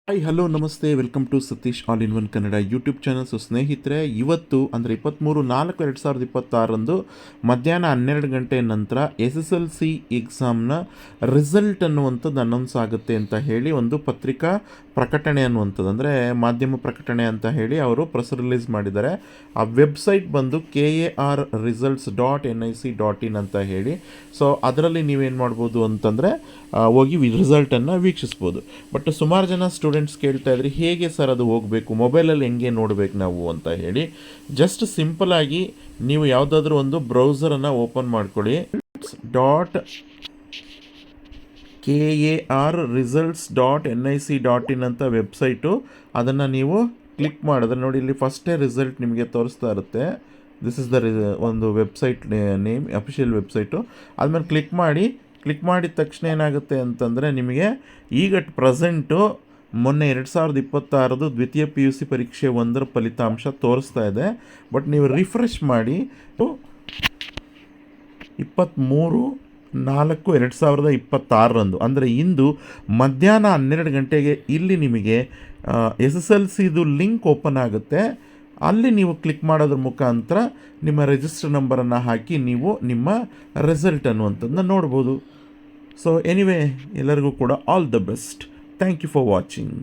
Hi hello ನಮಸ್ತೆ welcome to Satish all in one Kannada YouTube channel. So ಸ್ನೇಹಿತರೆ, ಇವತ್ತು ಅಂದರೆ 23/4/2026 ಮಧ್ಯಾಹ್ನ 12 ಗಂಟೆ ನಂತರ SSLC ಎಕ್ಸಾಮ್ನ ರಿಸಲ್ಟ್ ಅನ್ನುವಂಥದ್ದು ಅನೌನ್ಸ್ ಆಗುತ್ತೆ ಅಂತ ಹೇಳಿ ಒಂದು ಪತ್ರಿಕಾ ಪ್ರಕಟಣೆ ಅನ್ನುವಂಥದ್ದು, ಅಂದರೆ ಮಾಧ್ಯಮ ಪ್ರಕಟಣೆ ಅಂತ ಹೇಳಿ ಅವರು ಪ್ರೆಸ್ ರಿಲೀಸ್ ಮಾಡಿದ್ದಾರೆ. ಆ ವೆಬ್ಸೈಟ್ ಬಂದು KARResults.nic.in ಅಂತ ಹೇಳಿ. ಸೊ ಅದರಲ್ಲಿ ನೀವೇನು ಮಾಡ್ಬೋದು ಅಂತಂದರೆ ಹೋಗಿ ರಿಸಲ್ಟನ್ನು ವೀಕ್ಷಿಸ್ಬೋದು. ಬಟ್ ಸುಮಾರು ಜನ ಸ್ಟೂಡೆಂಟ್ಸ್ ಕೇಳ್ತಾ ಇದ್ರಿ, ಹೇಗೆ ಸರ್ ಅದು ಹೋಗಬೇಕು, ಮೊಬೈಲಲ್ಲಿ ಹೆಂಗೆ ನೋಡಬೇಕು ನಾವು ಅಂತ ಹೇಳಿ. ಜಸ್ಟ್ ಸಿಂಪಲಾಗಿ ನೀವು ಯಾವುದಾದ್ರೂ ಒಂದು ಬ್ರೌಸರನ್ನು ಓಪನ್ ಮಾಡ್ಕೊಳ್ಳಿ. KARResults.nic.in ಅಂತ ವೆಬ್ಸೈಟು. ಅದನ್ನು ನೀವು ಕ್ಲಿಕ್ ಮಾಡಿದ್ರೆ ನೋಡಿ, ಇಲ್ಲಿ ಫಸ್ಟೇ ರಿಸಲ್ಟ್ ನಿಮಗೆ ತೋರಿಸ್ತಾ ಇರುತ್ತೆ. ದಿಸ್ ಇಸ್ ದ ಒಂದು ವೆಬ್ಸೈಟ್ ನೇಮ್, ಅಫಿಷಿಯಲ್ ವೆಬ್ಸೈಟು. ಆದಮೇಲೆ ಕ್ಲಿಕ್ ಮಾಡಿದ ತಕ್ಷಣ ಏನಾಗುತ್ತೆ ಅಂತಂದರೆ, ನಿಮಗೆ ಈಗ ಪ್ರೆಸೆಂಟು ಮೊನ್ನೆ 2026 ದ್ವಿತೀಯ PUC ಪರೀಕ್ಷೆ 1 ಫಲಿತಾಂಶ ತೋರಿಸ್ತಾ ಇದೆ. ಬಟ್ ನೀವು ರಿಫ್ರೆಶ್ ಮಾಡಿ 23/4/2026 ಅಂದರೆ ಇಂದು ಮಧ್ಯಾಹ್ನ 12 ಗಂಟೆಗೆ ಇಲ್ಲಿ ನಿಮಗೆ SSLCದು ಲಿಂಕ್ ಓಪನ್ ಆಗುತ್ತೆ. ಅಲ್ಲಿ ನೀವು ಕ್ಲಿಕ್ ಮಾಡೋದ್ರ ಮುಖಾಂತರ ನಿಮ್ಮ ರಿಜಿಸ್ಟರ್ ನಂಬರನ್ನು ಹಾಕಿ ನೀವು ನಿಮ್ಮ ರಿಸಲ್ಟ್ ಅನ್ನುವಂಥದ್ದನ್ನ ನೋಡ್ಬೋದು. ಸೊ ಎನಿವೇ, ಎಲ್ಲರಿಗೂ ಕೂಡ all the best. Thank you for watching.